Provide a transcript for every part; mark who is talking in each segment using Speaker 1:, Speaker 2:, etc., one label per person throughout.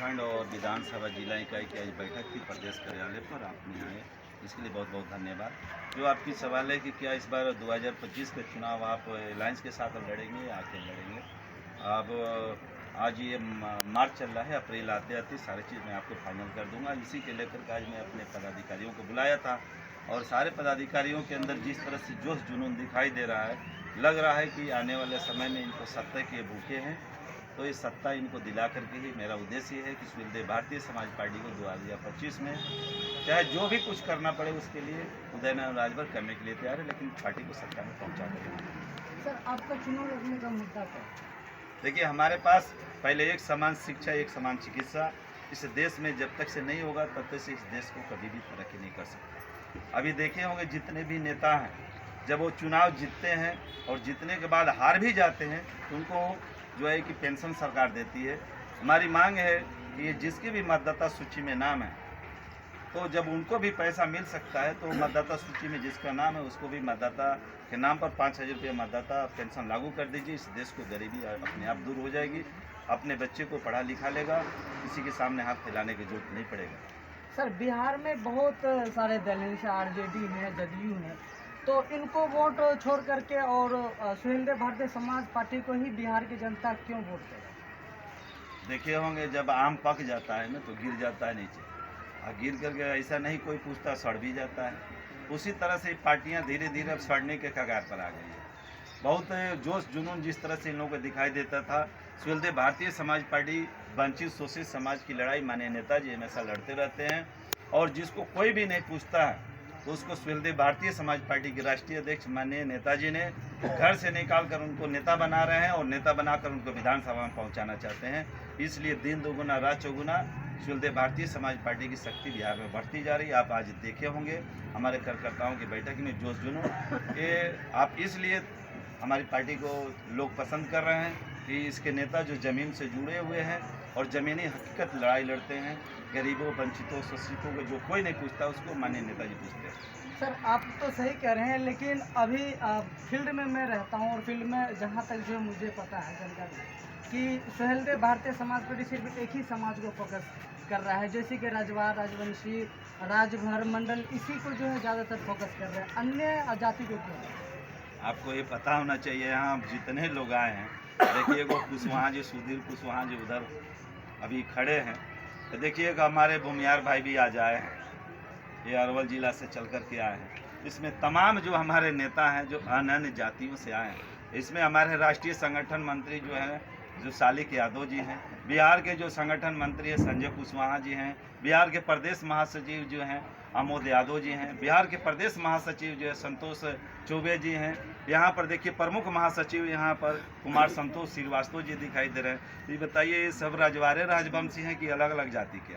Speaker 1: प्रखंड और विधानसभा जिला इकाई की आज बैठक थी प्रदेश कार्यालय पर, आपने आए इसके लिए बहुत बहुत धन्यवाद। जो आपकी सवाल है कि क्या इस बार 2025 के चुनाव आप अलायंस के साथ लड़ेंगे या अकेले लड़ेंगे। अब आज ये मार्च चल रहा है, अप्रैल आते आते सारी चीज़ मैं आपको फाइनल कर दूंगा। इसी के लेकर के आज मैं अपने पदाधिकारियों को बुलाया था और सारे पदाधिकारियों के अंदर जिस तरह से जोश जुनून दिखाई दे रहा है, लग रहा है कि आने वाले समय में इनको सत्ता के भूखे हैं। तो ये सत्ता इनको दिला करके ही मेरा उद्देश्य है कि सुखदेव भारतीय समाज पार्टी को 2025 में चाहे जो भी कुछ करना पड़े उसके लिए उदयनारायण राजभर करने के लिए तैयार है, लेकिन पार्टी को सत्ता में पहुंचा देंगे।
Speaker 2: सर, आपका चुनाव लड़ने का मुद्दा क्या है?
Speaker 1: देखिए, हमारे पास पहले एक समान शिक्षा, एक समान चिकित्सा इस देश में जब तक से नहीं होगा तब तक से इस देश को कभी भी तरक्की नहीं कर सकता। अभी देखे होंगे जितने भी नेता हैं, जब वो चुनाव जीतते हैं और जीतने के बाद हार भी जाते हैं तो उनको जो है कि पेंशन सरकार देती है। हमारी मांग है कि जिसके भी मतदाता सूची में नाम है तो जब उनको भी पैसा मिल सकता है तो मतदाता सूची में जिसका नाम है उसको भी मतदाता के नाम पर 5,000 रुपये मतदाता पेंशन लागू कर दीजिए। इस देश को गरीबी अपने आप दूर हो जाएगी, अपने बच्चे को पढ़ा लिखा लेगा, किसी के सामने हाथ फैलाने की जरूरत नहीं पड़ेगा।
Speaker 2: सर, बिहार में बहुत सारे दल हैं, जैसे आरजेडी है, जदयू है, तो इनको वोट छोड़ करके और सुखदेव भारतीय समाज पार्टी को ही बिहार की जनता क्यों वोट देगा?
Speaker 1: देखे होंगे जब आम पक जाता है ना तो गिर जाता है नीचे, और गिर करके ऐसा नहीं कोई पूछता, सड़ भी जाता है। उसी तरह से पार्टियां धीरे धीरे अब सड़ने के कगार पर आ गई है। बहुत जोश जुनून जिस तरह से इन लोगों को दिखाई देता था, सुखदेव भारतीय समाज पार्टी वंचित शोषित समाज की लड़ाई माननीय नेताजी हमेशा लड़ते रहते हैं, और जिसको कोई भी नहीं पूछता है तो उसको सुखदेव भारतीय समाज पार्टी के राष्ट्रीय अध्यक्ष माननीय नेताजी ने घर से निकाल कर उनको नेता बना रहे हैं और नेता बनाकर उनको विधानसभा में पहुंचाना चाहते हैं। इसलिए दिन दोगुना रात चौगुना सुखदेव भारतीय समाज पार्टी की शक्ति बिहार में बढ़ती जा रही है। आप आज देखे होंगे हमारे कार्यकर्ताओं की बैठक में जोश जुनून, ये आप इसलिए हमारी पार्टी को लोग पसंद कर रहे हैं कि इसके नेता जो ज़मीन से जुड़े हुए हैं और ज़मीनी हकीकत लड़ाई लड़ते हैं। गरीबों, वंचितों, शोषितों को जो कोई नहीं पूछता उसको माननीय नेताजी पूछते हैं।
Speaker 2: सर, आप तो सही कह रहे हैं, लेकिन अभी फील्ड में मैं रहता हूँ और फील्ड में जहाँ तक जो मुझे पता है जानकारी कि सुखदेव भारतीय समाज पार्टी सिर्फ एक ही समाज को फोकस कर रहा है, जैसे कि राजवार, राजवंशी, राजभर, मंडल, इसी को जो है ज़्यादातर फोकस कर रहे हैं, अन्य जाति को क्यों?
Speaker 1: आपको ये पता होना चाहिए, यहाँ जितने लोग आए हैं, देखिए वो कुशवाहा जी, सुधीर कुशवाहा जी उधर अभी खड़े हैं, तो देखिएगा हमारे भूमियार भाई भी आज आए हैं, ये अरवल जिला से चल कर के आए हैं। इसमें तमाम जो हमारे नेता हैं जो अन्य जातियों से आए हैं, इसमें हमारे राष्ट्रीय संगठन मंत्री जो हैं जो शालिक यादव जी हैं, बिहार के जो संगठन मंत्री है संजय कुशवाहा जी हैं, बिहार के प्रदेश महासचिव जो हैं आमोद यादव जी हैं, बिहार के प्रदेश महासचिव जो है संतोष चौबे जी हैं, यहाँ पर देखिए प्रमुख महासचिव यहाँ पर कुमार संतोष श्रीवास्तव जी दिखाई दे रहे हैं। ये बताइए, ये सब राजवारे राजवंशी हैं कि अलग अलग जाति के?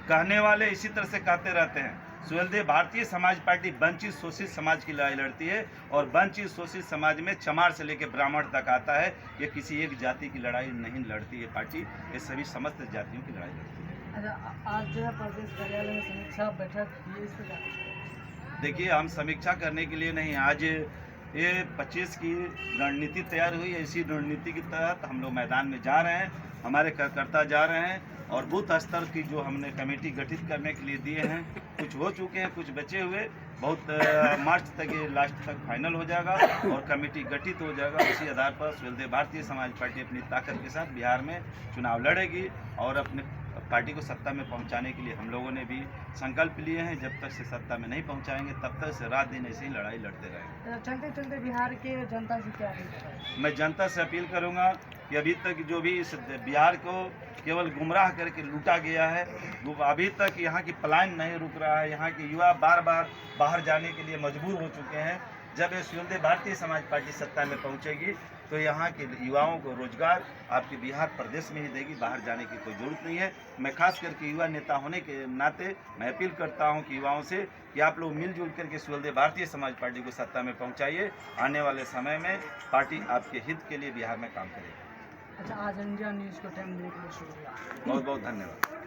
Speaker 1: कहने वाले इसी तरह से कहते रहते हैं। सुखदेव भारतीय समाज पार्टी वंचित शोषित समाज की लड़ाई लड़ती है, और वंचित शोषित समाज में चमार से लेकर ब्राह्मण तक आता है। ये किसी एक जाति की लड़ाई नहीं लड़ती है पार्टी, ये सभी समस्त जातियों की लड़ाई लड़ती है।
Speaker 2: अच्छा, आज जो है प्रदेश कार्यालय में समीक्षा बैठक ये इस पर
Speaker 1: देखिए, हम समीक्षा करने के लिए नहीं, आज ये 25 की रणनीति तैयार हुई है। इसी रणनीति के तहत हम लोग मैदान में जा रहे हैं, हमारे कार्यकर्ता जा रहे हैं, और बूथ स्तर की जो हमने कमेटी गठित करने के लिए दिए हैं, कुछ हो चुके हैं, कुछ बचे हुए, बहुत मार्च तक ये लास्ट तक फाइनल हो जाएगा और कमेटी गठित हो जाएगा। उसी आधार पर सुखदेव भारतीय समाज पार्टी अपनी ताकत के साथ बिहार में चुनाव लड़ेगी और अपने पार्टी को सत्ता में पहुंचाने के लिए हम लोगों ने भी संकल्प लिए हैं। जब तक से सत्ता में नहीं पहुंचाएंगे तब तक से रात दिन ऐसे ही लड़ाई लड़ते रहेंगे।
Speaker 2: चलते चलते बिहार के जनता से क्या है?
Speaker 1: मैं जनता से अपील करूंगा कि अभी तक जो भी इस बिहार को केवल गुमराह करके लूटा गया है, अभी तक यहाँ की पलायन नहीं रुक रहा है। यहाँ के युवा बार बार बाहर जाने के लिए मजबूर हो चुके हैं। जब ये सुखदेव भारतीय समाज पार्टी सत्ता में पहुंचेगी तो यहाँ के युवाओं को रोजगार आपके बिहार प्रदेश में ही देगी, बाहर जाने की कोई ज़रूरत नहीं है। मैं खास करके युवा नेता होने के नाते मैं अपील करता हूँ कि युवाओं से कि आप लोग मिलजुल करके सुखदेव भारतीय समाज पार्टी को सत्ता में पहुँचाइए। आने वाले समय में पार्टी आपके हित के लिए बिहार में काम करेगी।
Speaker 2: अच्छा, आज इंडिया न्यूज़ को टाइम देने के लिए शुक्रिया।
Speaker 1: बहुत बहुत धन्यवाद।